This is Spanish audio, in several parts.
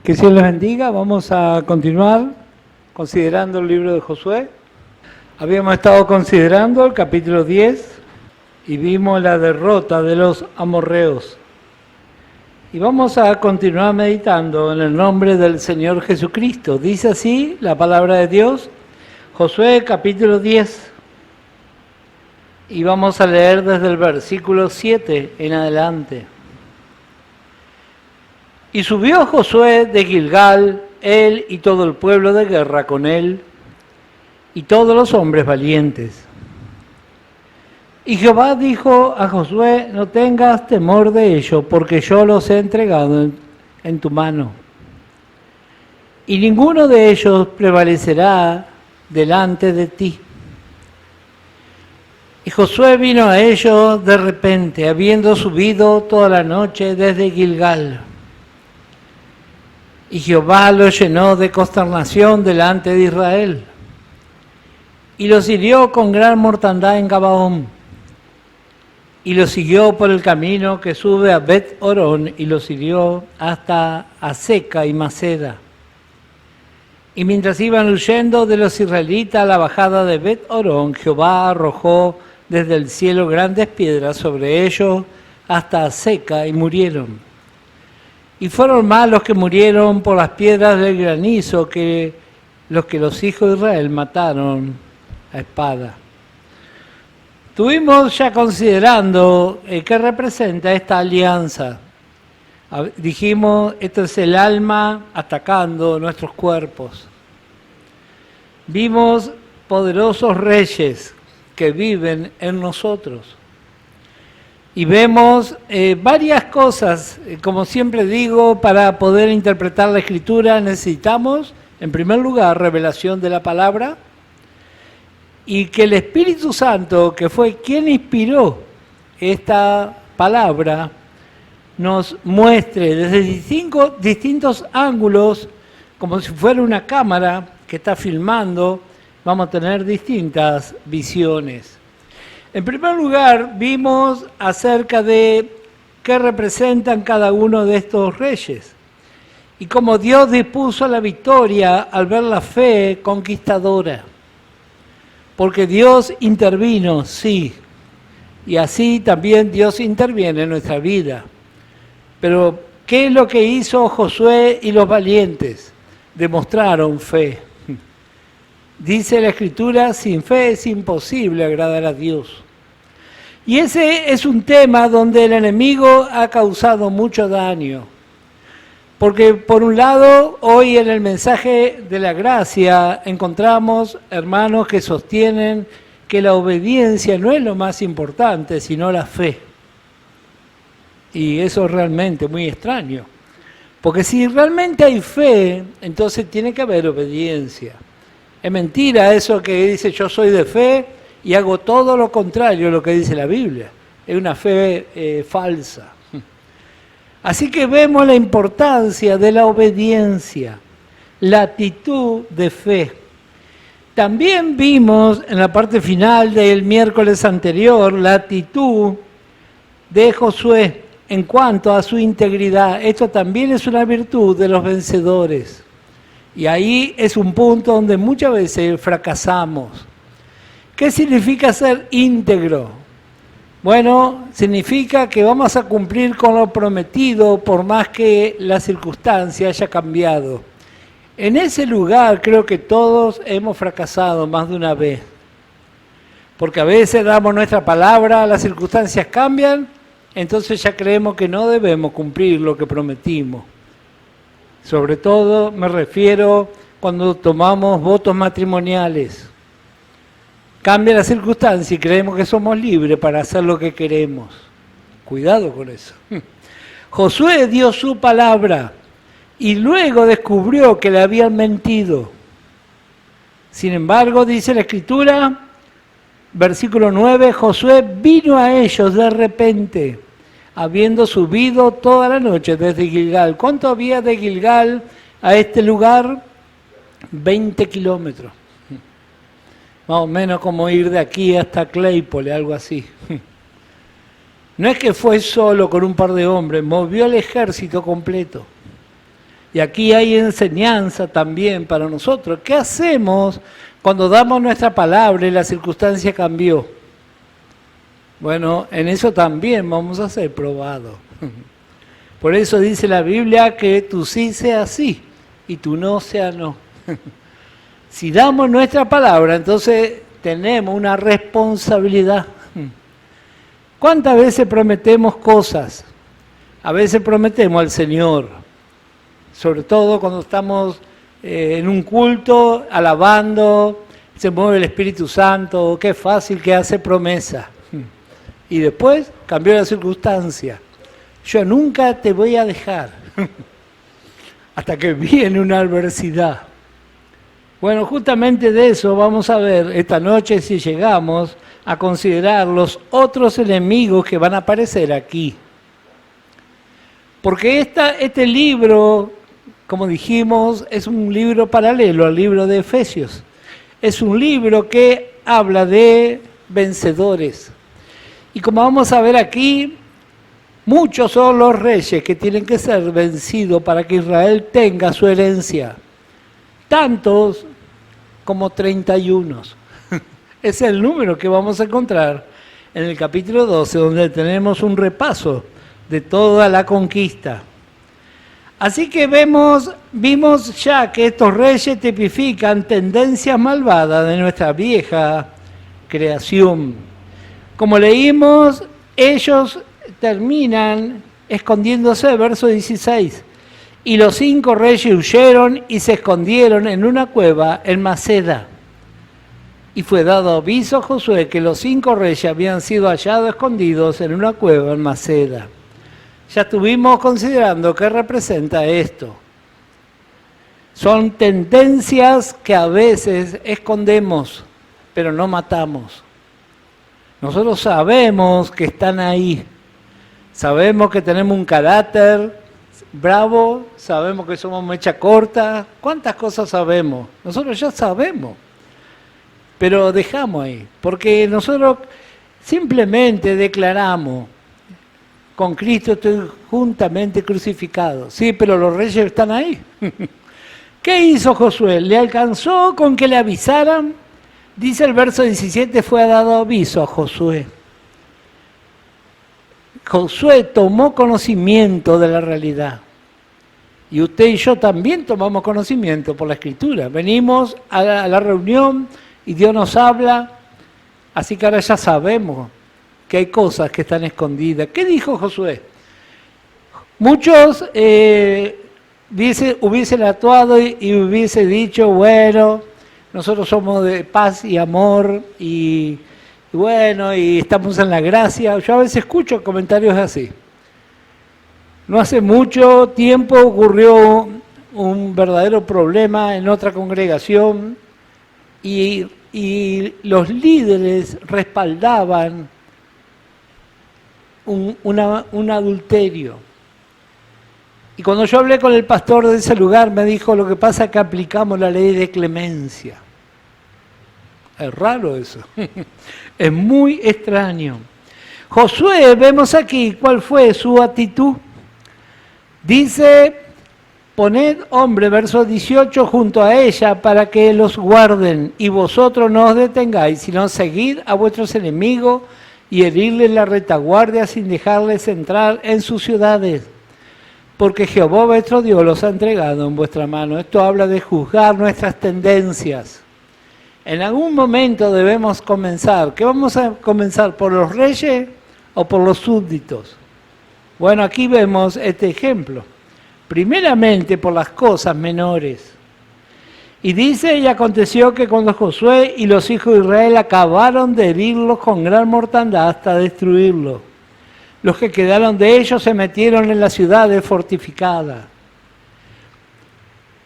Que Dios les bendiga. Vamos a continuar considerando el libro de Josué. Habíamos estado considerando el capítulo 10 y vimos la derrota de los amorreos. Y vamos a continuar meditando en el nombre del Señor Jesucristo. Dice así la palabra de Dios, Josué capítulo 10. Y vamos a leer desde el versículo 7 en adelante. Y subió Josué de Gilgal, él y todo el pueblo de guerra con él, y todos los hombres valientes. Y Jehová dijo a Josué, no tengas temor de ello, porque yo los he entregado en tu mano. Y ninguno de ellos prevalecerá delante de ti. Y Josué vino a ellos de repente, habiendo subido toda la noche desde Gilgal. Y Jehová los llenó de consternación delante de Israel. Y los hirió con gran mortandad en Gabaón. Y los siguió por el camino que sube a Bet-Orón, y los hirió hasta Aseca y Maceda. Y mientras iban huyendo de los israelitas a la bajada de Bet-Orón, Jehová arrojó desde el cielo grandes piedras sobre ellos hasta Aseca, y murieron. Y fueron más los que murieron por las piedras del granizo que los hijos de Israel mataron a espada. Estuvimos ya considerando qué representa esta alianza. Dijimos, esto es el alma atacando nuestros cuerpos. Vimos poderosos reyes que viven en nosotros. Y vemos varias cosas, como siempre digo, para poder interpretar la Escritura necesitamos, en primer lugar, revelación de la palabra, y que el Espíritu Santo, que fue quien inspiró esta palabra, nos muestre desde distintos ángulos, como si fuera una cámara que está filmando, vamos a tener distintas visiones. En primer lugar, vimos acerca de qué representan cada uno de estos reyes y cómo Dios dispuso la victoria al ver la fe conquistadora. Porque Dios intervino, sí, y así también Dios interviene en nuestra vida. Pero, ¿qué es lo que hizo Josué y los valientes? Demostraron fe. Dice la Escritura, sin fe es imposible agradar a Dios. Y ese es un tema donde el enemigo ha causado mucho daño. Porque por un lado, hoy en el mensaje de la gracia encontramos hermanos que sostienen que la obediencia no es lo más importante, sino la fe. Y eso es realmente muy extraño. Porque si realmente hay fe, entonces tiene que haber obediencia. Es mentira eso que dice yo soy de fe y hago todo lo contrario a lo que dice la Biblia. Es una fe falsa. Así que vemos la importancia de la obediencia, la actitud de fe. También vimos en la parte final del miércoles anterior la actitud de Josué en cuanto a su integridad. Esto también es una virtud de los vencedores. Y ahí es un punto donde muchas veces fracasamos. ¿Qué significa ser íntegro? Bueno, significa que vamos a cumplir con lo prometido por más que la circunstancia haya cambiado. En ese lugar creo que todos hemos fracasado más de una vez. Porque a veces damos nuestra palabra, las circunstancias cambian, entonces ya creemos que no debemos cumplir lo que prometimos. Sobre todo me refiero cuando tomamos votos matrimoniales. Cambia la circunstancia y creemos que somos libres para hacer lo que queremos. Cuidado con eso. Josué dio su palabra y luego descubrió que le habían mentido. Sin embargo, dice la Escritura, versículo 9, Josué vino a ellos de repente, habiendo subido toda la noche desde Gilgal. ¿Cuánto había de Gilgal a este lugar? 20 kilómetros. Más o menos como ir de aquí hasta Claypole, algo así. No es que fue solo con un par de hombres, movió el ejército completo. Y aquí hay enseñanza también para nosotros. ¿Qué hacemos cuando damos nuestra palabra y la circunstancia cambió? Bueno, en eso también vamos a ser probados. Por eso dice la Biblia que tu sí sea sí y tu no sea no. Si damos nuestra palabra, entonces tenemos una responsabilidad. ¿Cuántas veces prometemos cosas? A veces prometemos al Señor, sobre todo cuando estamos en un culto, alabando, se mueve el Espíritu Santo, qué fácil que hace promesa. Y después cambió la circunstancia. Yo nunca te voy a dejar, hasta que viene una adversidad. Bueno, justamente de eso vamos a ver esta noche si llegamos a considerar los otros enemigos que van a aparecer aquí. Porque este libro, como dijimos, es un libro paralelo al libro de Efesios. Es un libro que habla de vencedores. Y como vamos a ver aquí, muchos son los reyes que tienen que ser vencidos para que Israel tenga su herencia. Tantos como 31. Es el número que vamos a encontrar en el capítulo 12, donde tenemos un repaso de toda la conquista. Así que vimos ya que estos reyes tipifican tendencias malvadas de nuestra vieja creación. Como leímos, ellos terminan escondiéndose, verso 16. Y los 5 reyes huyeron y se escondieron en una cueva en Maceda. Y fue dado aviso a Josué que los 5 reyes habían sido hallados escondidos en una cueva en Maceda. Ya estuvimos considerando qué representa esto. Son tendencias que a veces escondemos, pero no matamos. Nosotros sabemos que están ahí. Sabemos que tenemos un carácter bravo, sabemos que somos mecha corta. ¿Cuántas cosas sabemos? Nosotros ya sabemos. Pero dejamos ahí, porque nosotros simplemente declaramos, con Cristo estoy juntamente crucificado. Sí, pero los reyes están ahí. ¿Qué hizo Josué? ¿Le alcanzó con que le avisaran? Dice el verso 17, fue dado aviso a Josué. Josué tomó conocimiento de la realidad. Y usted y yo también tomamos conocimiento por la Escritura. Venimos a la reunión y Dios nos habla, así que ahora ya sabemos que hay cosas que están escondidas. ¿Qué dijo Josué? Muchos hubiesen actuado y hubiesen dicho, bueno, nosotros somos de paz y amor y bueno, y estamos en la gracia. Yo a veces escucho comentarios así. No hace mucho tiempo ocurrió un verdadero problema en otra congregación y los líderes respaldaban un adulterio. Y cuando yo hablé con el pastor de ese lugar, me dijo, lo que pasa es que aplicamos la ley de clemencia. Es raro eso. Es muy extraño. Josué, vemos aquí cuál fue su actitud. Dice, poned hombre, verso 18, junto a ella para que los guarden, y vosotros no os detengáis, sino seguid a vuestros enemigos y herirles la retaguardia sin dejarles entrar en sus ciudades. Porque Jehová vuestro Dios los ha entregado en vuestra mano. Esto habla de juzgar nuestras tendencias. En algún momento debemos comenzar. ¿Qué vamos a comenzar? ¿Por los reyes o por los súbditos? Bueno, aquí vemos este ejemplo. Primeramente por las cosas menores. Y dice, y aconteció que cuando Josué y los hijos de Israel acabaron de herirlos con gran mortandad hasta destruirlos, los que quedaron de ellos se metieron en las ciudades fortificadas.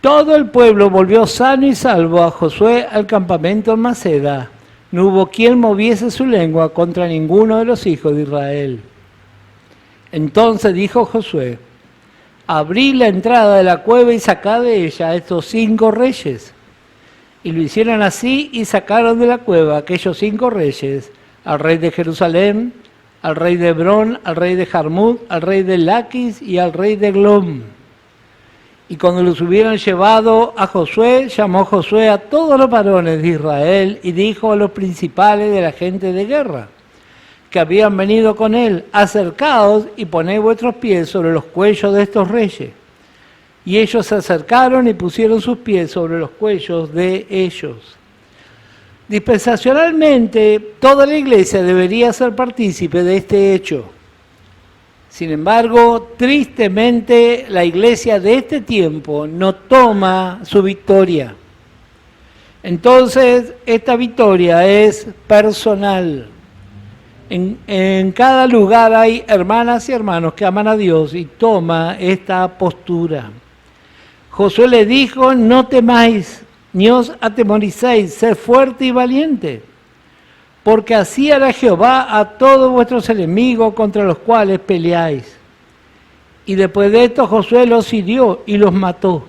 Todo el pueblo volvió sano y salvo a Josué al campamento en Maceda. No hubo quien moviese su lengua contra ninguno de los hijos de Israel. Entonces dijo Josué, abrí la entrada de la cueva y sacad de ella a estos 5 reyes. Y lo hicieron así y sacaron de la cueva aquellos 5 reyes, al rey de Jerusalén, al rey de Hebrón, al rey de Jarmut, al rey de Laquis y al rey de Glom. Y cuando los hubieran llevado a Josué, llamó Josué a todos los varones de Israel y dijo a los principales de la gente de guerra que habían venido con él: acercaos y poned vuestros pies sobre los cuellos de estos reyes. Y ellos se acercaron y pusieron sus pies sobre los cuellos de ellos. Dispensacionalmente, toda la iglesia debería ser partícipe de este hecho. Sin embargo, tristemente, la iglesia de este tiempo no toma su victoria. Entonces, esta victoria es personal. En cada lugar hay hermanas y hermanos que aman a Dios y toma esta postura. Josué le dijo: no temáis, ni os atemoricéis, sed fuerte y valiente, porque así hará Jehová a todos vuestros enemigos contra los cuales peleáis. Y después de esto Josué los hirió y los mató,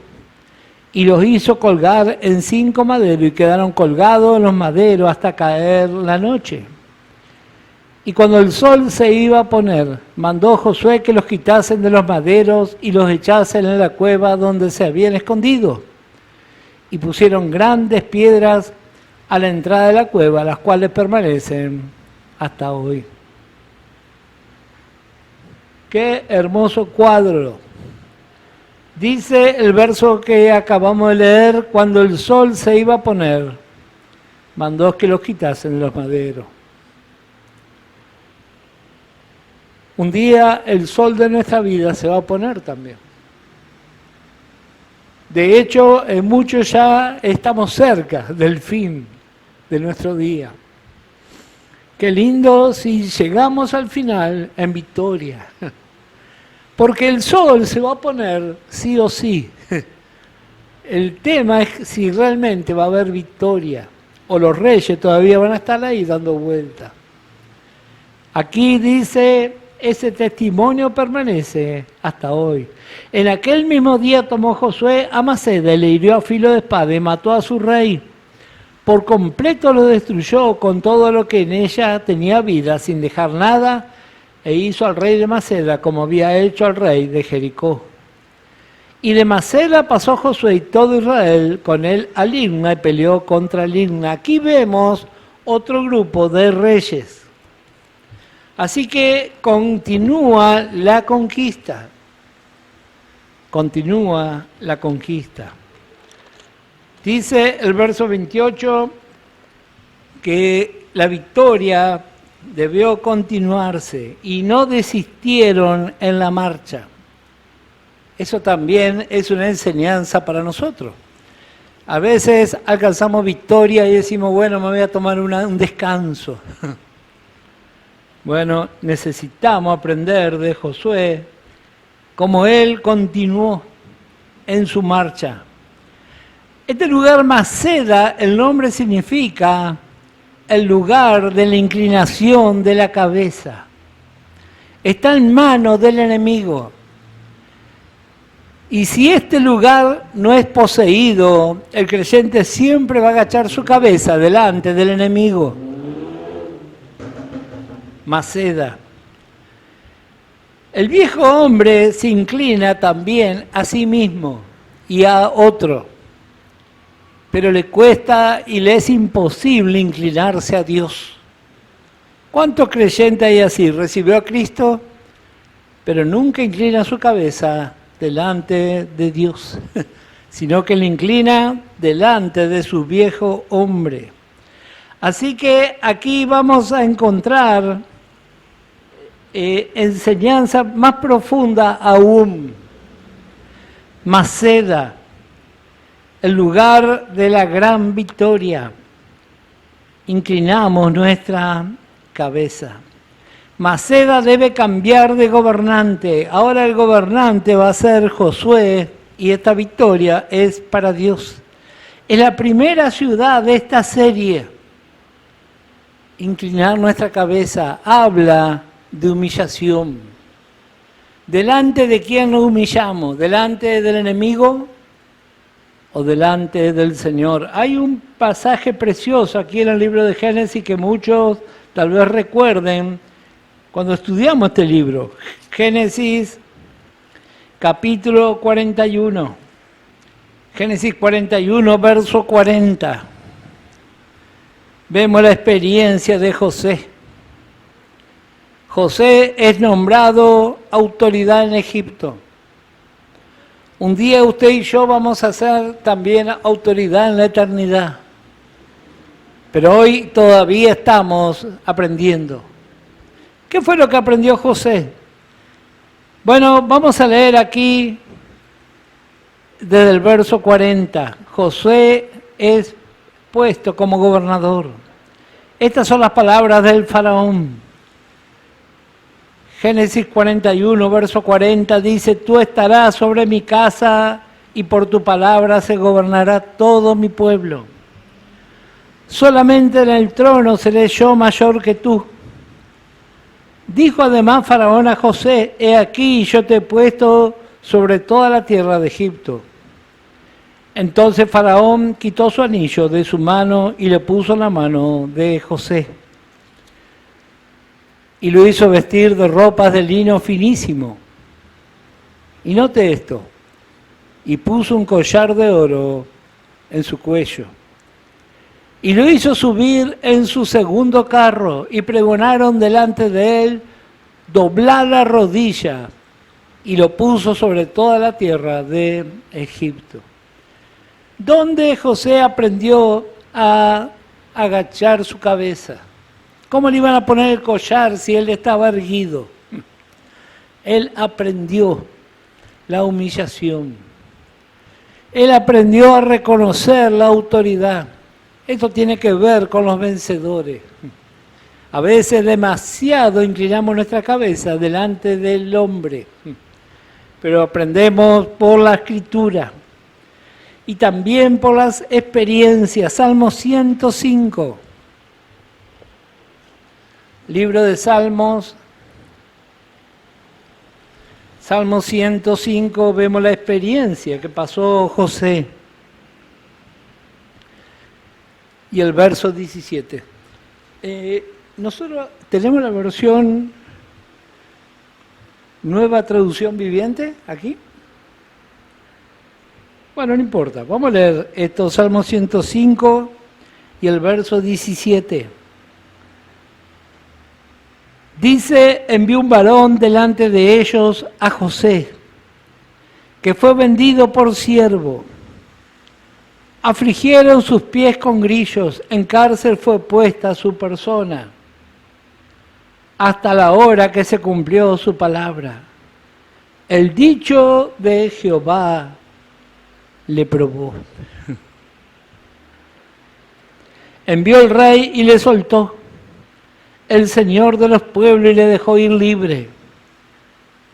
y los hizo colgar en 5 maderos, y quedaron colgados en los maderos hasta caer la noche. Y cuando el sol se iba a poner, mandó Josué que los quitasen de los maderos y los echasen en la cueva donde se habían escondido. Y pusieron grandes piedras a la entrada de la cueva, las cuales permanecen hasta hoy. Qué hermoso cuadro. Dice el verso que acabamos de leer: cuando el sol se iba a poner, mandó que los quitasen de los maderos. Un día el sol de nuestra vida se va a poner también. De hecho, en muchos ya estamos cerca del fin de nuestro día. Qué lindo si llegamos al final en victoria. Porque el sol se va a poner sí o sí. El tema es si realmente va a haber victoria o los reyes todavía van a estar ahí dando vuelta. Aquí dice: ese testimonio permanece hasta hoy. En aquel mismo día tomó Josué a Maceda y le hirió a filo de espada y mató a su rey. Por completo lo destruyó con todo lo que en ella tenía vida, sin dejar nada, e hizo al rey de Maceda como había hecho al rey de Jericó. Y de Maceda pasó Josué y todo Israel con él a Libna y peleó contra Libna. Aquí vemos otro grupo de reyes. Así que continúa la conquista. Continúa la conquista. Dice el verso 28 que la victoria debió continuarse y no desistieron en la marcha. Eso también es una enseñanza para nosotros. A veces alcanzamos victoria y decimos: bueno, me voy a tomar un descanso. Bueno, necesitamos aprender de Josué cómo él continuó en su marcha. Este lugar Maceda, el nombre significa el lugar de la inclinación de la cabeza. Está en manos del enemigo. Y si este lugar no es poseído, el creyente siempre va a agachar su cabeza delante del enemigo. Maceda. El viejo hombre se inclina también a sí mismo y a otro, pero le cuesta y le es imposible inclinarse a Dios. ¿Cuántos creyentes hay así? Recibió a Cristo, pero nunca inclina su cabeza delante de Dios, sino que le inclina delante de su viejo hombre. Así que aquí vamos a encontrar enseñanza más profunda aún. Maceda, el lugar de la gran victoria. Inclinamos nuestra cabeza. Maceda debe cambiar de gobernante. Ahora el gobernante va a ser Josué y esta victoria es para Dios. Es la primera ciudad de esta serie. Inclinar nuestra cabeza habla de humillación. ¿Delante de quién nos humillamos? ¿Delante del enemigo o delante del Señor? Hay un pasaje precioso aquí en el libro de Génesis que muchos tal vez recuerden cuando estudiamos este libro. Génesis capítulo 41. Génesis 41, verso 40. Vemos la experiencia de José. José es nombrado autoridad en Egipto. Un día usted y yo vamos a ser también autoridad en la eternidad. Pero hoy todavía estamos aprendiendo. ¿Qué fue lo que aprendió José? Bueno, vamos a leer aquí desde el verso 40. José es puesto como gobernador. Estas son las palabras del faraón. Génesis 41, verso 40 dice: tú estarás sobre mi casa y por tu palabra se gobernará todo mi pueblo. Solamente en el trono seré yo mayor que tú. Dijo además Faraón a José: he aquí yo te he puesto sobre toda la tierra de Egipto. Entonces Faraón quitó su anillo de su mano y le puso en la mano de José. Y lo hizo vestir de ropas de lino finísimo. Y note esto, y puso un collar de oro en su cuello. Y lo hizo subir en su segundo carro, y pregonaron delante de él: doblar la rodilla, y lo puso sobre toda la tierra de Egipto. ¿Dónde José aprendió a agachar su cabeza? ¿Cómo le iban a poner el collar si él estaba erguido? Él aprendió la humillación. Él aprendió a reconocer la autoridad. Esto tiene que ver con los vencedores. A veces demasiado inclinamos nuestra cabeza delante del hombre, pero aprendemos por la Escritura y también por las experiencias. Salmo 105. Libro de Salmos, Salmo 105, vemos la experiencia que pasó José. Y el verso 17. Nosotros tenemos la versión Nueva Traducción Viviente aquí. Bueno, no importa, vamos a leer esto, Salmo 105 y el verso 17. Dice: envió un varón delante de ellos a José, que fue vendido por siervo. Afligieron sus pies con grillos, en cárcel fue puesta su persona, hasta la hora que se cumplió su palabra. El dicho de Jehová le probó. Envió el rey y le soltó. El Señor de los pueblos y le dejó ir libre.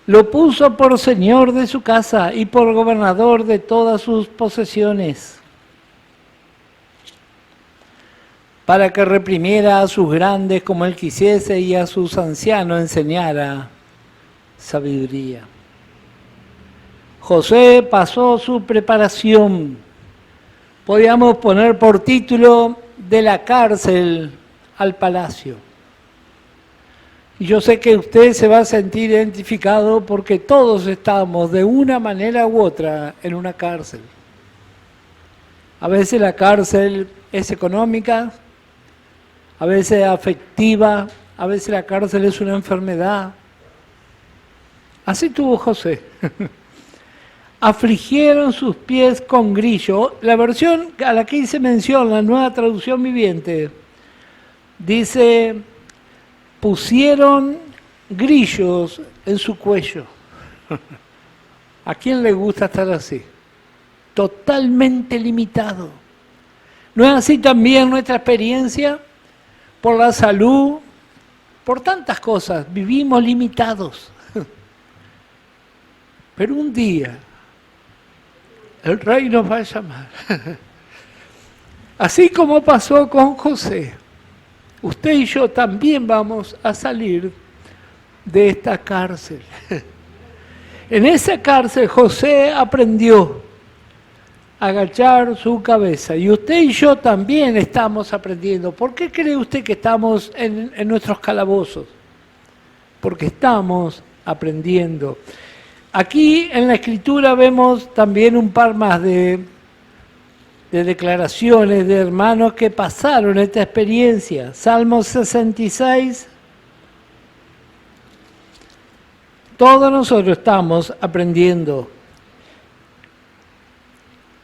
Lo puso por señor de su casa y por gobernador de todas sus posesiones, para que reprimiera a sus grandes como él quisiese y a sus ancianos enseñara sabiduría. José pasó su preparación, podríamos poner por título, de la cárcel al palacio. Y yo sé que usted se va a sentir identificado porque todos estamos de una manera u otra en una cárcel. A veces la cárcel es económica, a veces afectiva, a veces la cárcel es una enfermedad. Así tuvo José. Afligieron sus pies con grillo. La versión a la que hice mención, la Nueva Traducción Viviente, dice: pusieron grillos en su cuello. ¿A quién le gusta estar así? Totalmente limitado. ¿No es así también nuestra experiencia? Por la salud, por tantas cosas, vivimos limitados. Pero un día, el rey nos va a llamar. Así como pasó con José, usted y yo también vamos a salir de esta cárcel. En esa cárcel José aprendió a agachar su cabeza y usted y yo también estamos aprendiendo. ¿Por qué cree usted que estamos en nuestros calabozos? Porque estamos aprendiendo. Aquí en la Escritura vemos también un par más de de declaraciones de hermanos que pasaron esta experiencia. Salmo 66. Todos nosotros estamos aprendiendo.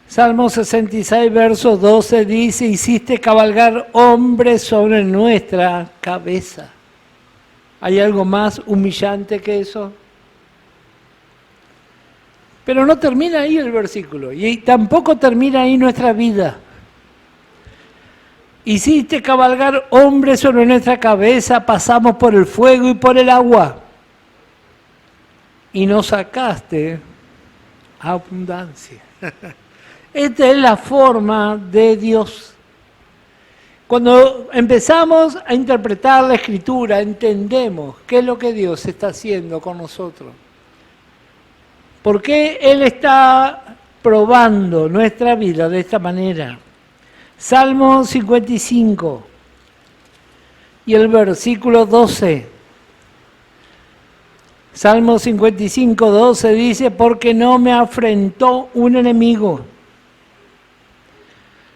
Salmo 66, verso 12 dice: hiciste cabalgar hombres sobre nuestra cabeza. ¿Hay algo más humillante que eso? Pero no termina ahí el versículo, y tampoco termina ahí nuestra vida. Hiciste cabalgar hombres sobre nuestra cabeza, pasamos por el fuego y por el agua, y nos sacaste abundancia. Esta es la forma de Dios. Cuando empezamos a interpretar la Escritura, entendemos qué es lo que Dios está haciendo con nosotros. ¿Por qué Él está probando nuestra vida de esta manera? Salmo 55 y el versículo 12. Salmo 55, 12 dice: porque no me afrentó un enemigo,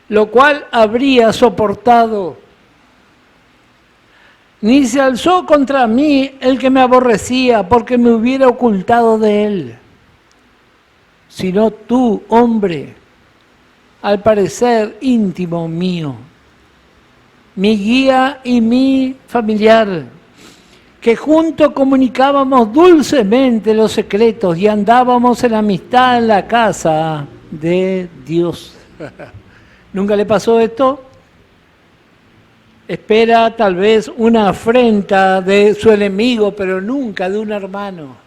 lo cual habría soportado, ni se alzó contra mí el que me aborrecía, porque me hubiera ocultado de él. Sino tú, hombre, al parecer íntimo mío, mi guía y mi familiar, que juntos comunicábamos dulcemente los secretos y andábamos en amistad en la casa de Dios. ¿Nunca le pasó esto? Espera tal vez una afrenta de su enemigo, pero nunca de un hermano.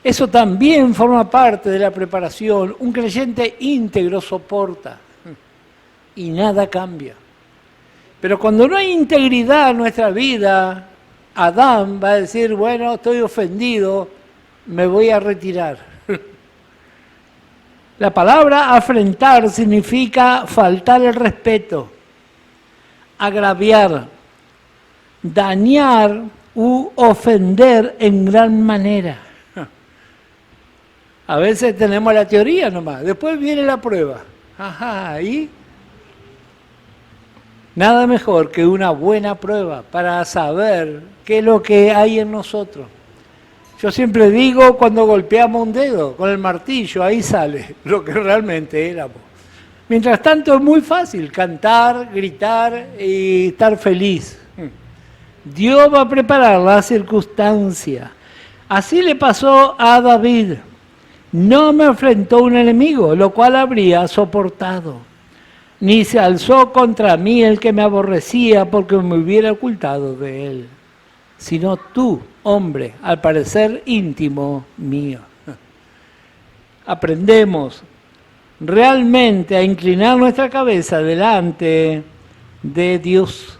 Eso también forma parte de la preparación. Un creyente íntegro soporta y nada cambia. Pero cuando no hay integridad en nuestra vida, Adán va a decir: bueno, estoy ofendido, me voy a retirar. La palabra afrentar significa faltar el respeto, agraviar, dañar u ofender en gran manera. A veces tenemos la teoría nomás, después viene la prueba. Ajá, ¿y? Nada mejor que una buena prueba para saber qué es lo que hay en nosotros. Yo siempre digo, cuando golpeamos un dedo con el martillo, ahí sale lo que realmente éramos. Mientras tanto es muy fácil cantar, gritar y estar feliz. Dios va a preparar la circunstancia. Así le pasó a David. No me enfrentó un enemigo, lo cual habría soportado. Ni se alzó contra mí el que me aborrecía, porque me hubiera ocultado de él. Sino tú, hombre, al parecer íntimo mío. Aprendemos realmente a inclinar nuestra cabeza delante de Dios.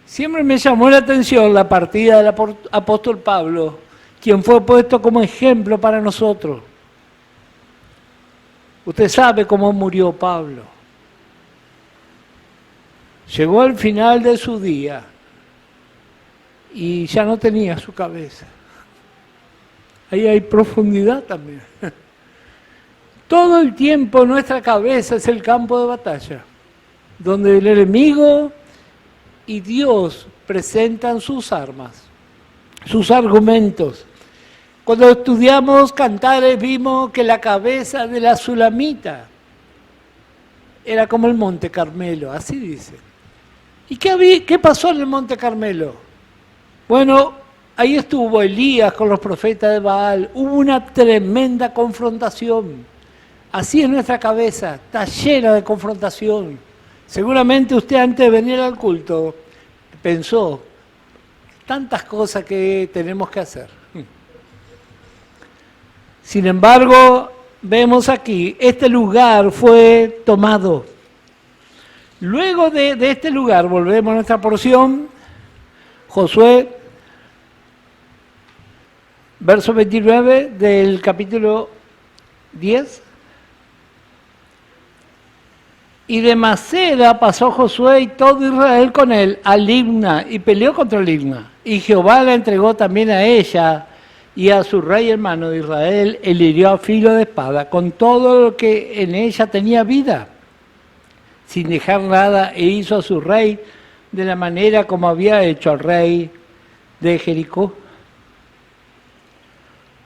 Siempre me llamó la atención la partida del apóstol Pablo, quien fue puesto como ejemplo para nosotros. Usted sabe cómo murió Pablo. Llegó al final de su día y ya no tenía su cabeza. Ahí hay profundidad también. Todo el tiempo nuestra cabeza es el campo de batalla, donde el enemigo y Dios presentan sus armas, sus argumentos. Cuando estudiamos Cantares vimos que la cabeza de la Sulamita era como el Monte Carmelo, así dice. ¿Y qué pasó en el Monte Carmelo? Bueno, ahí estuvo Elías con los profetas de Baal, hubo una tremenda confrontación. Así es nuestra cabeza, está llena de confrontación. Seguramente usted antes de venir al culto pensó, tantas cosas que tenemos que hacer. Sin embargo, vemos aquí, este lugar fue tomado. Luego de este lugar, volvemos a nuestra porción, Josué, verso 29 del capítulo 10. Y de Maceda pasó Josué y todo Israel con él a Libna y peleó contra Libna. Y Jehová la entregó también a ella y a su rey hermano de Israel él hirió a filo de espada con todo lo que en ella tenía vida, sin dejar nada, e hizo a su rey de la manera como había hecho al rey de Jericó.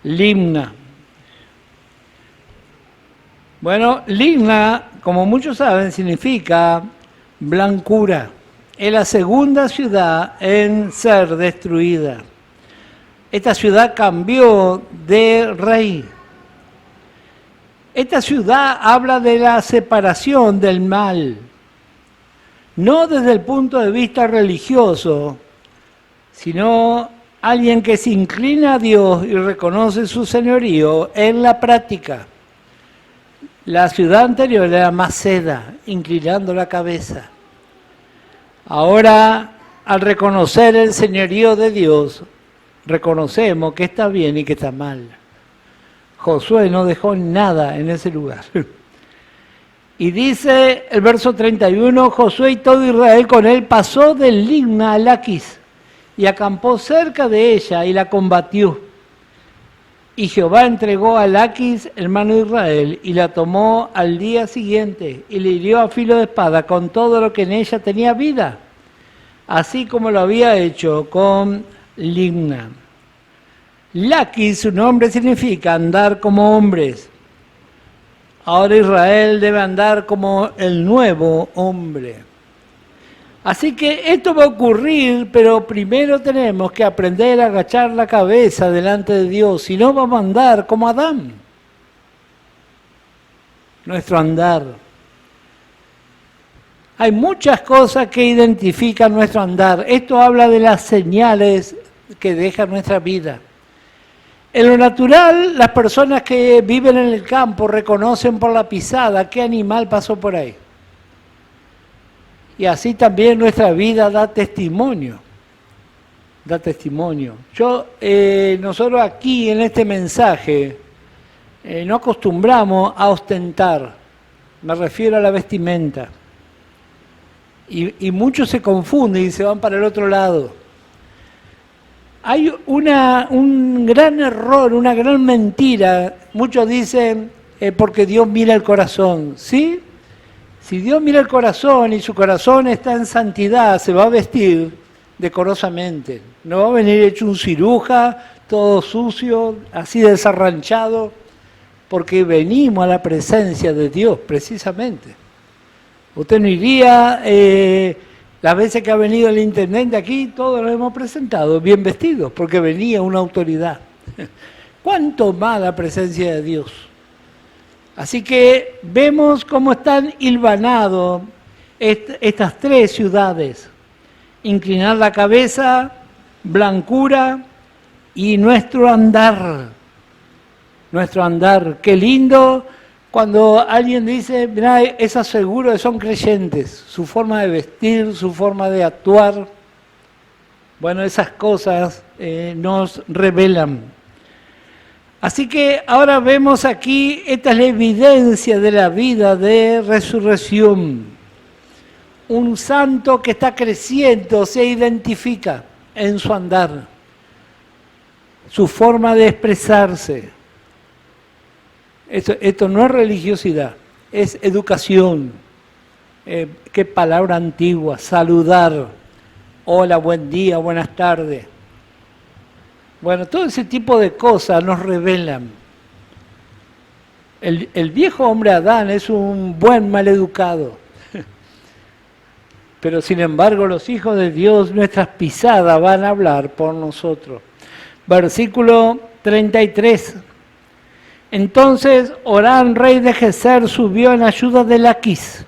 Limna. Bueno, Limna, como muchos saben, significa blancura. Es la segunda ciudad en ser destruida. Esta ciudad cambió de rey. Esta ciudad habla de la separación del mal, no desde el punto de vista religioso, sino alguien que se inclina a Dios y reconoce su señorío en la práctica. La ciudad anterior era Maceda, inclinando la cabeza. Ahora, al reconocer el señorío de Dios, reconocemos que está bien y que está mal. Josué no dejó nada en ese lugar. Y dice el verso 31, Josué y todo Israel con él pasó de Limna a Laquis y acampó cerca de ella y la combatió. Y Jehová entregó a Laquis, hermano de Israel, y la tomó al día siguiente y le hirió a filo de espada con todo lo que en ella tenía vida, así como lo había hecho con Limna. Laquis, su nombre significa andar como hombres. Ahora Israel debe andar como el nuevo hombre. Así que esto va a ocurrir, pero primero tenemos que aprender a agachar la cabeza delante de Dios, si no vamos a andar como Adán. Nuestro andar. Hay muchas cosas que identifican nuestro andar. Esto habla de las señales que deja nuestra vida. En lo natural, las personas que viven en el campo reconocen por la pisada qué animal pasó por ahí. Y así también nuestra vida da testimonio. Da testimonio. Nosotros aquí en este mensaje no acostumbramos a ostentar. Me refiero a la vestimenta. Y muchos se confunden y se van para el otro lado. Hay un gran error, una gran mentira. Muchos dicen porque Dios mira el corazón. ¿Sí? Si Dios mira el corazón y su corazón está en santidad, se va a vestir decorosamente. No va a venir hecho un ciruja, todo sucio, así desarranchado, porque venimos a la presencia de Dios, precisamente. Usted no iría, las veces que ha venido el intendente aquí, todos lo hemos presentado bien vestidos, porque venía una autoridad. ¿Cuánto más la presencia de Dios? Así que vemos cómo están hilvanados estas tres ciudades. Inclinar la cabeza, blancura y nuestro andar. Nuestro andar. Qué lindo cuando alguien dice, mirá, es aseguro que son creyentes. Su forma de vestir, su forma de actuar. Bueno, esas cosas nos revelan. Así que ahora vemos aquí, esta es la evidencia de la vida de resurrección. Un santo que está creciendo se identifica en su andar, su forma de expresarse. Esto no es religiosidad, es educación. Qué palabra antigua, saludar. Hola, buen día, buenas tardes. Bueno, todo ese tipo de cosas nos revelan. El viejo hombre Adán es un buen maleducado. Pero sin embargo los hijos de Dios, nuestras pisadas van a hablar por nosotros. Versículo 33. Entonces Orán, rey de Geser, subió en ayuda de Laquis.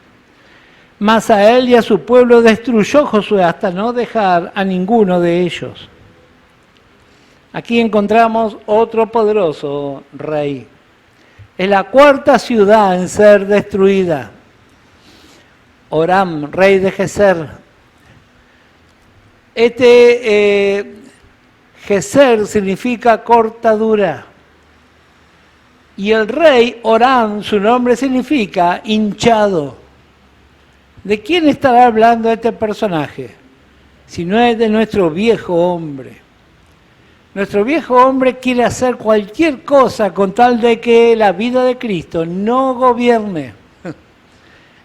Mas a él y a su pueblo destruyó Josué hasta no dejar a ninguno de ellos. Aquí encontramos otro poderoso rey. Es la cuarta ciudad en ser destruida. Orán, rey de Geser. Geser significa cortadura. Y el rey Orán, su nombre significa hinchado. ¿De quién estará hablando este personaje? Si no es de nuestro viejo hombre. Nuestro viejo hombre quiere hacer cualquier cosa con tal de que la vida de Cristo no gobierne.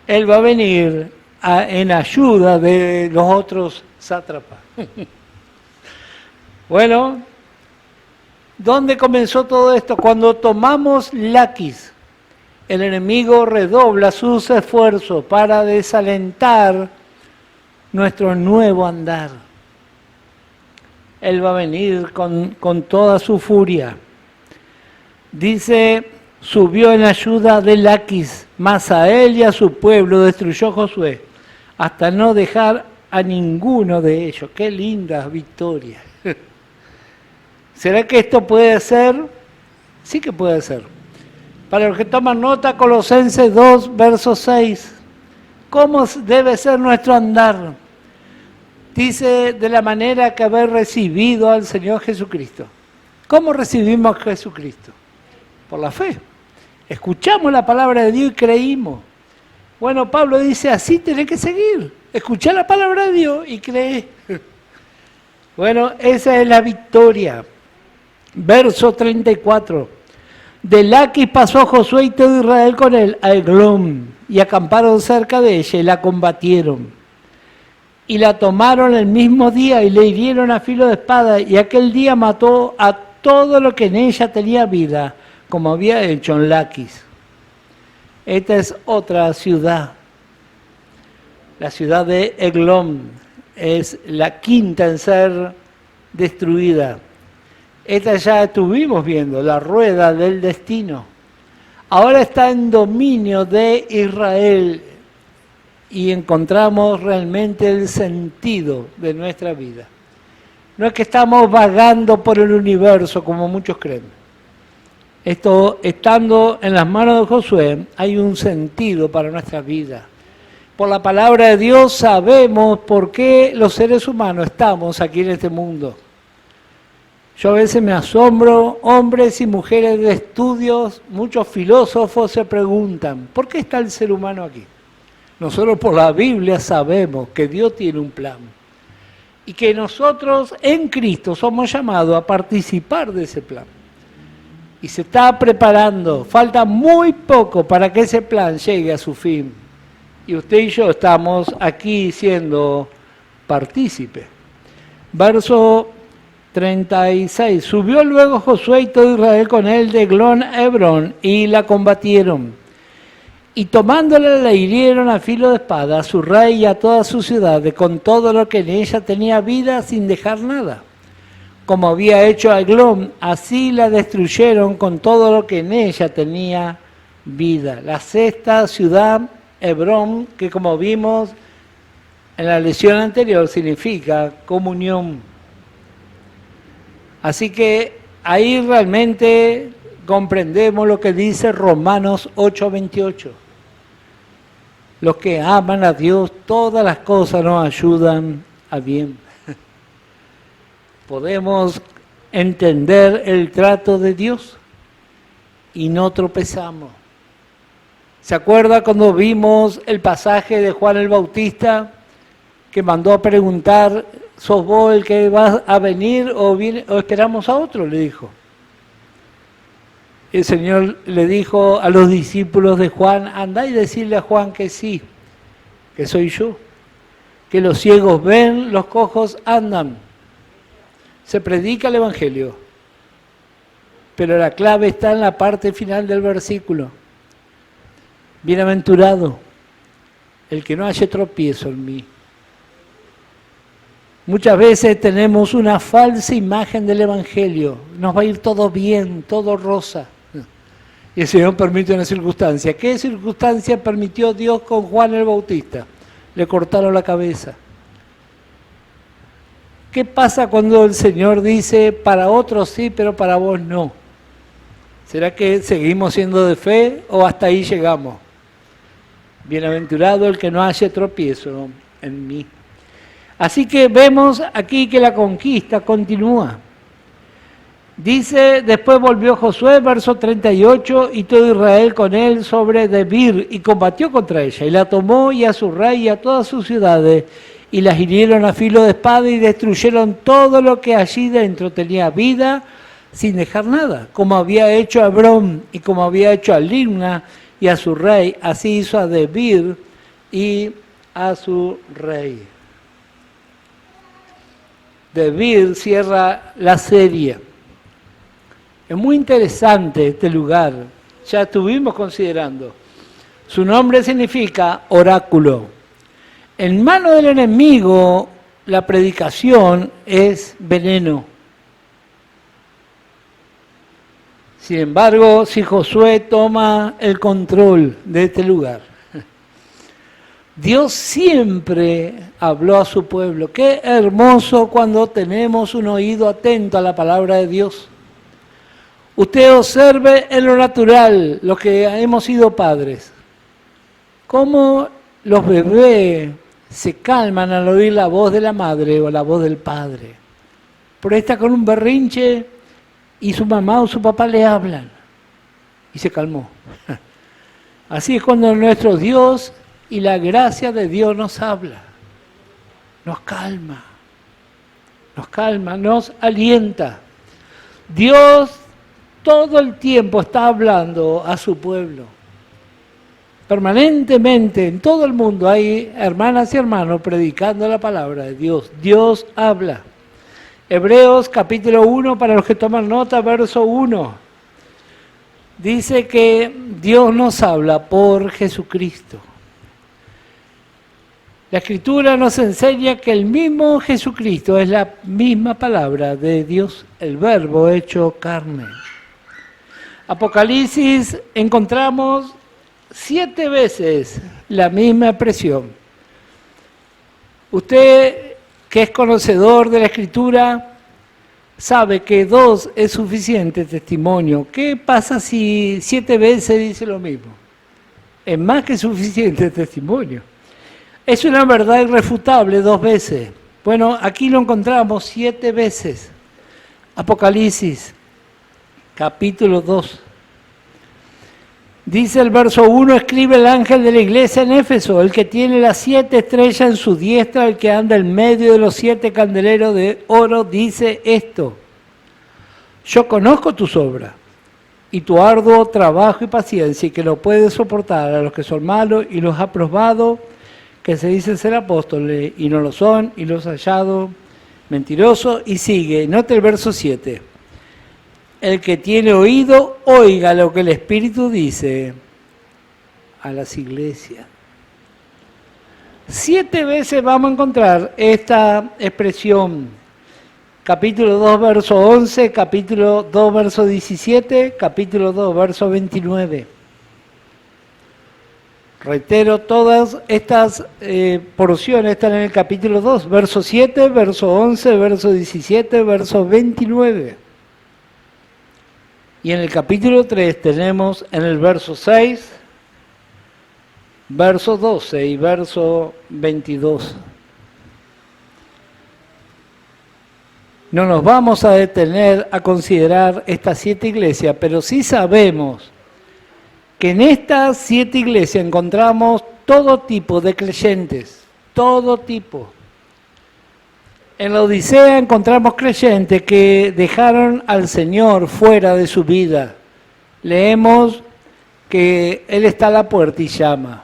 Él va a venir en ayuda de los otros sátrapas. Bueno, ¿dónde comenzó todo esto? Cuando tomamos Laquis, el enemigo redobla sus esfuerzos para desalentar nuestro nuevo andar. Él va a venir con toda su furia. Dice, subió en ayuda de Laquis, mas a él y a su pueblo destruyó Josué, hasta no dejar a ninguno de ellos. ¡Qué linda victoria! ¿Será que esto puede ser? Sí que puede ser. Para los que toman nota, Colosenses 2, verso 6. ¿Cómo debe ser nuestro andar? Dice, de la manera que haber recibido al Señor Jesucristo. ¿Cómo recibimos a Jesucristo? Por la fe. Escuchamos la palabra de Dios y creímos. Bueno, Pablo dice, así tenés que seguir. Escuchar la palabra de Dios y creer. Bueno, esa es la victoria. Verso 34. De Laquis pasó Josué y todo Israel con él a Eglón, y acamparon cerca de ella y la combatieron. Y la tomaron el mismo día y le hirieron a filo de espada, y aquel día mató a todo lo que en ella tenía vida, como había hecho en Laquis. Esta es otra ciudad. La ciudad de Eglón es la quinta en ser destruida. Esta ya estuvimos viendo, la rueda del destino. Ahora está en dominio de Israel y encontramos realmente el sentido de nuestra vida. No es que estamos vagando por el universo como muchos creen. Esto, estando en las manos de Josué, hay un sentido para nuestra vida. Por la palabra de Dios sabemos por qué los seres humanos estamos aquí en este mundo. Yo a veces me asombro, hombres y mujeres de estudios, muchos filósofos se preguntan, ¿por qué está el ser humano aquí? Nosotros por la Biblia sabemos que Dios tiene un plan y que nosotros en Cristo somos llamados a participar de ese plan. Y se está preparando, falta muy poco para que ese plan llegue a su fin. Y usted y yo estamos aquí siendo partícipes. Verso 36. Subió luego Josué y todo Israel con él de Eglón a Hebrón y la combatieron. Y tomándola la hirieron a filo de espada a su rey y a toda su ciudad, con todo lo que en ella tenía vida sin dejar nada. Como había hecho a Eglón, así la destruyeron con todo lo que en ella tenía vida. La sexta ciudad, Hebrón, que como vimos en la lección anterior, significa comunión. Así que ahí realmente comprendemos lo que dice Romanos 8:28. Los que aman a Dios, todas las cosas nos ayudan a bien. Podemos entender el trato de Dios y no tropezamos. ¿Se acuerda cuando vimos el pasaje de Juan el Bautista que mandó a preguntar, ¿sos vos el que va a venir o esperamos a otro? Le dijo. El Señor le dijo a los discípulos de Juan, andá y decirle a Juan que sí, que soy yo, que los ciegos ven, los cojos andan. Se predica el Evangelio, pero la clave está en la parte final del versículo. Bienaventurado el que no haya tropiezo en mí. Muchas veces tenemos una falsa imagen del Evangelio. Nos va a ir todo bien, todo rosa. Y el Señor permite una circunstancia. ¿Qué circunstancia permitió Dios con Juan el Bautista? Le cortaron la cabeza. ¿Qué pasa cuando el Señor dice, para otros sí, pero para vos no? ¿Será que seguimos siendo de fe o hasta ahí llegamos? Bienaventurado el que no haya tropiezo en mí. Así que vemos aquí que la conquista continúa. Dice, después volvió Josué, verso 38, y todo Israel con él sobre Debir, y combatió contra ella, y la tomó y a su rey y a todas sus ciudades, y las hirieron a filo de espada y destruyeron todo lo que allí dentro tenía vida, sin dejar nada, como había hecho a Hebrón y como había hecho a Libna y a su rey, así hizo a Debir y a su rey. Debir cierra la serie. Es muy interesante este lugar, ya estuvimos considerando. Su nombre significa oráculo. En mano del enemigo, la predicación es veneno. Sin embargo, si Josué toma el control de este lugar, Dios siempre habló a su pueblo. Qué hermoso cuando tenemos un oído atento a la palabra de Dios. Usted observe en lo natural, los que hemos sido padres, cómo los bebés se calman al oír la voz de la madre o la voz del padre. Por ahí está con un berrinche y su mamá o su papá le hablan y se calmó. Así es cuando nuestro Dios y la gracia de Dios nos habla, nos calma, nos alienta. Dios todo el tiempo está hablando a su pueblo. Permanentemente en todo el mundo hay hermanas y hermanos predicando la palabra de Dios. Dios habla. Hebreos capítulo 1, para los que toman nota, verso 1. Dice que Dios nos habla por Jesucristo. La Escritura nos enseña que el mismo Jesucristo es la misma palabra de Dios, el Verbo hecho carne. Apocalipsis encontramos 7 veces la misma expresión. Usted, que es conocedor de la Escritura, sabe que 2 es suficiente testimonio. ¿Qué pasa si 7 veces dice lo mismo? Es más que suficiente testimonio. Es una verdad irrefutable 2 veces. Bueno, aquí lo encontramos 7 veces. Apocalipsis, capítulo 2. Dice el verso 1, escribe el ángel de la iglesia en Éfeso, el que tiene las 7 estrellas en su diestra, el que anda en medio de los 7 candeleros de oro, dice esto: yo conozco tus obras y tu arduo trabajo y paciencia, y que no puedes soportar a los que son malos, y los ha probado, que se dicen ser apóstoles y no lo son, y los ha hallado mentirosos. Y sigue, note el verso 7. El que tiene oído, oiga lo que el Espíritu dice a las iglesias. 7 veces vamos a encontrar esta expresión. Capítulo 2, verso 11, capítulo 2, verso 17, capítulo 2, verso 29. Reitero, todas estas porciones están en el capítulo 2, verso 7, verso 11, verso 17, verso 29. Y en el capítulo 3 tenemos en el verso 6, verso 12 y verso 22. No nos vamos a detener a considerar estas 7 iglesias, pero sí sabemos que en estas 7 iglesias encontramos todo tipo de creyentes, todo tipo. En la Odisea encontramos creyentes que dejaron al Señor fuera de su vida. Leemos que Él está a la puerta y llama.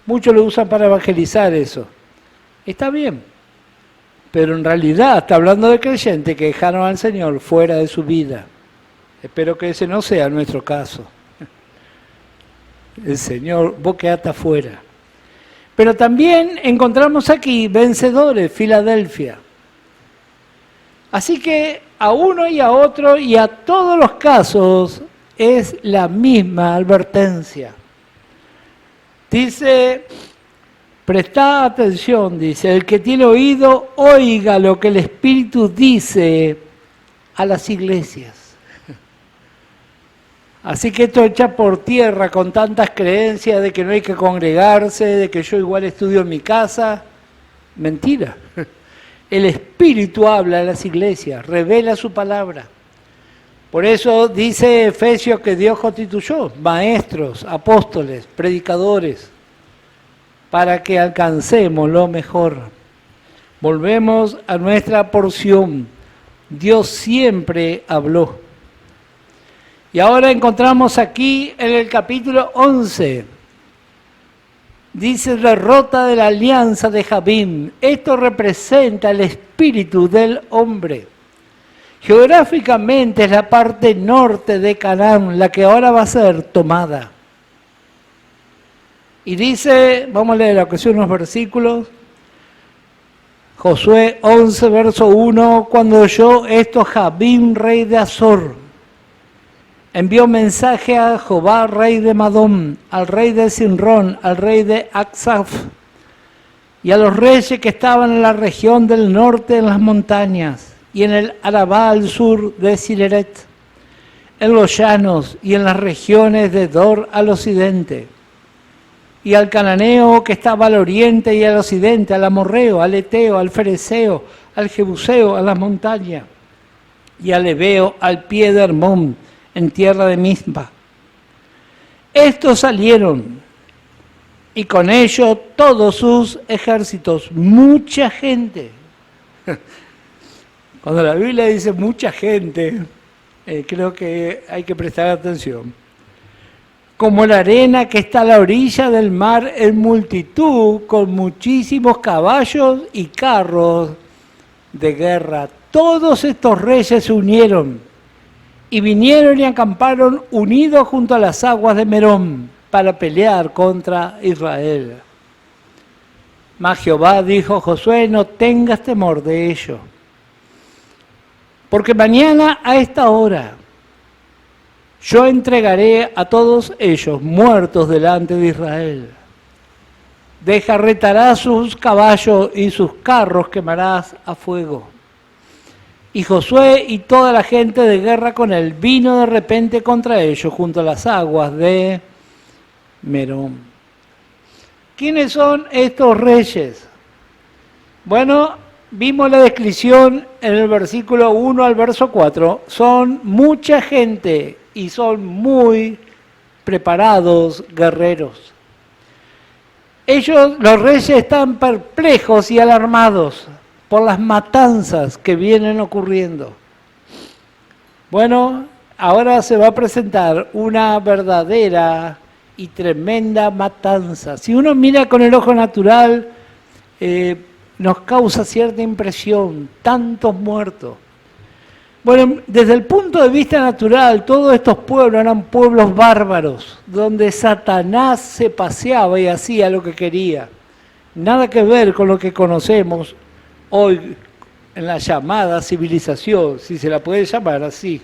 Muchos lo usan para evangelizar eso. Está bien, pero en realidad está hablando de creyentes que dejaron al Señor fuera de su vida. Espero que ese no sea nuestro caso. El Señor, vos quedate afuera. Pero también encontramos aquí vencedores, Filadelfia. Así que a uno y a otro y a todos los casos es la misma advertencia. Dice, prestad atención, dice, el que tiene oído, oiga lo que el Espíritu dice a las iglesias. Así que esto echa por tierra con tantas creencias de que no hay que congregarse, de que yo igual estudio en mi casa. Mentira. El Espíritu habla a las iglesias, revela su palabra. Por eso dice Efesios que Dios constituyó maestros, apóstoles, predicadores, para que alcancemos lo mejor. Volvemos a nuestra porción. Dios siempre habló. Y ahora encontramos aquí en el capítulo 11, dice derrota de la alianza de Jabín. Esto representa el espíritu del hombre. Geográficamente es la parte norte de Canaán, la que ahora va a ser tomada. Y dice, vamos a leer unos versículos. Josué 11, verso 1, cuando oyó esto Jabín, rey de Azor, envió mensaje a Jobab, rey de Madón, al rey de Sinrón, al rey de Aksaf, y a los reyes que estaban en la región del norte en las montañas, y en el Arabá al sur de Sileret, en los llanos y en las regiones de Dor al occidente, y al cananeo que estaba al oriente y al occidente, al amorreo, al eteo, al fereceo, al jebuseo, a las montañas, y al ebeo al pie de Hermón, en tierra de Mizpa. Estos salieron, y con ellos todos sus ejércitos, mucha gente. Cuando la Biblia dice mucha gente, creo que hay que prestar atención. Como la arena que está a la orilla del mar en multitud, con muchísimos caballos y carros de guerra. Todos estos reyes se unieron y vinieron y acamparon unidos junto a las aguas de Merón para pelear contra Israel. Mas Jehová dijo a Josué, no tengas temor de ello, porque mañana a esta hora yo entregaré a todos ellos muertos delante de Israel. Desjarretarás sus caballos y sus carros quemarás a fuego. Y Josué y toda la gente de guerra con él vino de repente contra ellos junto a las aguas de Merón. ¿Quiénes son estos reyes? Bueno, vimos la descripción en el versículo 1 al verso 4. Son mucha gente y son muy preparados guerreros. Ellos, los reyes, están perplejos y alarmados por las matanzas que vienen ocurriendo. Bueno, ahora se va a presentar una verdadera y tremenda matanza. Si uno mira con el ojo natural, nos causa cierta impresión, tantos muertos. Bueno, desde el punto de vista natural, todos estos pueblos eran pueblos bárbaros, donde Satanás se paseaba y hacía lo que quería. Nada que ver con lo que conocemos hoy en la llamada civilización, si se la puede llamar así.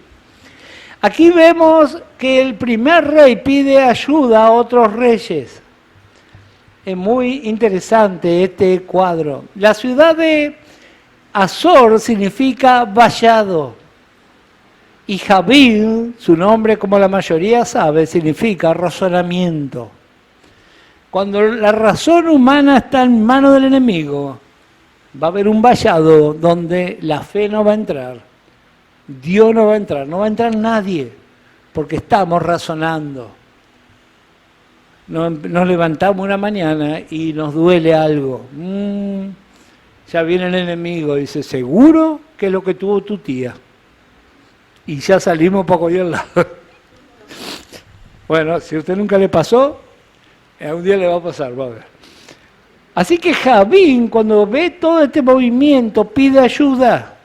Aquí vemos que el primer rey pide ayuda a otros reyes. Es muy interesante este cuadro. La ciudad de Azor significa vallado. Y Jabín, su nombre, como la mayoría sabe, significa razonamiento. Cuando la razón humana está en manos del enemigo, va a haber un vallado donde la fe no va a entrar. Dios no va a entrar nadie, porque estamos razonando. Nos levantamos una mañana y nos duele algo. Ya viene el enemigo y dice, ¿seguro que es lo que tuvo tu tía? Y ya salimos poco y al lado. Bueno, si a usted nunca le pasó, a un día le va a pasar, va a ver. Así que Jabín, cuando ve todo este movimiento, pide ayuda.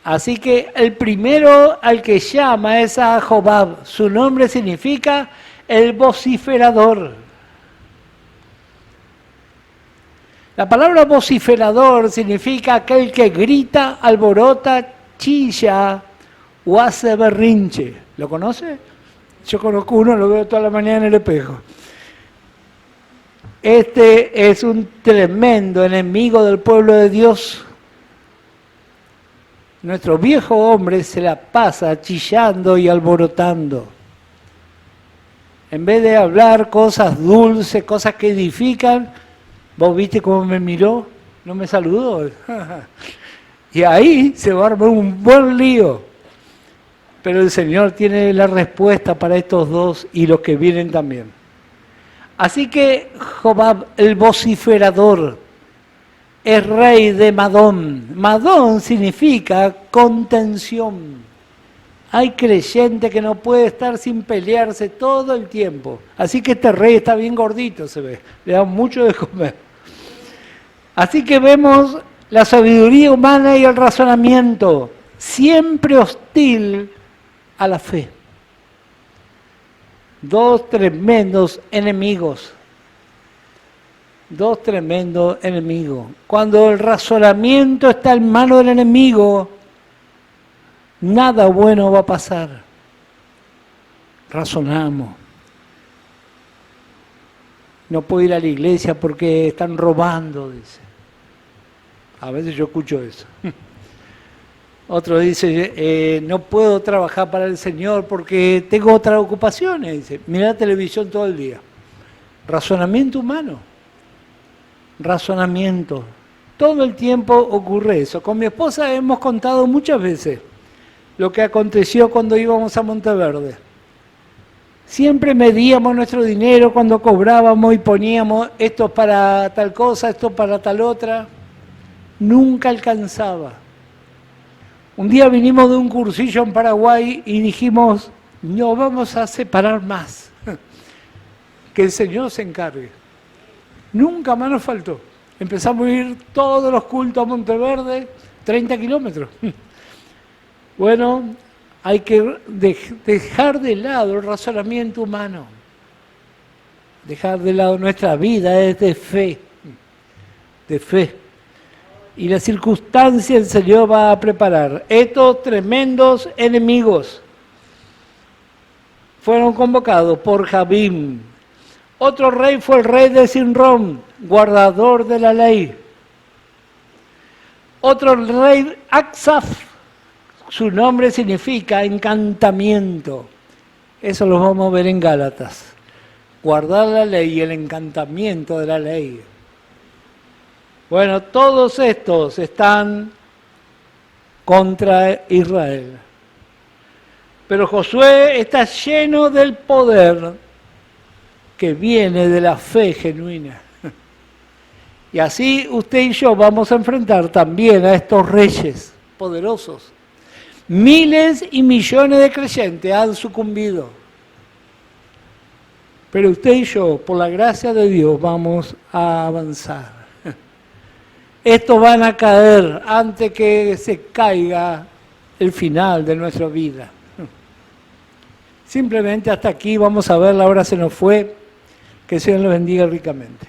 Así que el primero al que llama es a Jobab. Su nombre significa el vociferador. La palabra vociferador significa aquel que grita, alborota, chilla o hace berrinche. ¿Lo conoce? Yo conozco uno, lo veo toda la mañana en el espejo. Este es un tremendo enemigo del pueblo de Dios. Nuestro viejo hombre se la pasa chillando y alborotando. En vez de hablar cosas dulces, cosas que edifican, ¿vos viste cómo me miró? ¿No me saludó? Y ahí se va a armar un buen lío. Pero el Señor tiene la respuesta para estos dos y los que vienen también. Así que Jobab, el vociferador, es rey de Madón. Madón significa contención. Hay creyente que no puede estar sin pelearse todo el tiempo. Así que este rey está bien gordito, se ve. Le da mucho de comer. Así que vemos la sabiduría humana y el razonamiento, siempre hostil a la fe. Dos tremendos enemigos. Dos tremendos enemigos. Cuando el razonamiento está en manos del enemigo, nada bueno va a pasar. Razonamos. No puedo ir a la iglesia porque están robando, dice. A veces yo escucho eso. Otro dice, no puedo trabajar para el Señor porque tengo otras ocupaciones. Dice, mira televisión todo el día. Razonamiento humano. Razonamiento. Todo el tiempo ocurre eso. Con mi esposa hemos contado muchas veces lo que aconteció cuando íbamos a Monteverde. Siempre medíamos nuestro dinero cuando cobrábamos y poníamos esto para tal cosa, esto para tal otra. Nunca alcanzaba. Un día vinimos de un cursillo en Paraguay y dijimos, no vamos a separar más, que el Señor se encargue. Nunca más nos faltó. Empezamos a ir todos los cultos a Monteverde, 30 kilómetros. Bueno, hay que dejar de lado el razonamiento humano. Dejar de lado nuestra vida es de fe. De fe. Y la circunstancia el Señor va a preparar. Estos tremendos enemigos fueron convocados por Jabín. Otro rey fue el rey de Sinrón, guardador de la ley. Otro rey, Aksaf, su nombre significa encantamiento. Eso lo vamos a ver en Gálatas. Guardar la ley y el encantamiento de la ley. Bueno, todos estos están contra Israel. Pero Josué está lleno del poder que viene de la fe genuina. Y así usted y yo vamos a enfrentar también a estos reyes poderosos. Miles y millones de creyentes han sucumbido. Pero usted y yo, por la gracia de Dios, vamos a avanzar. Estos van a caer antes que se caiga el final de nuestra vida. Simplemente hasta aquí vamos a ver, la hora se nos fue. Que el Señor los bendiga ricamente.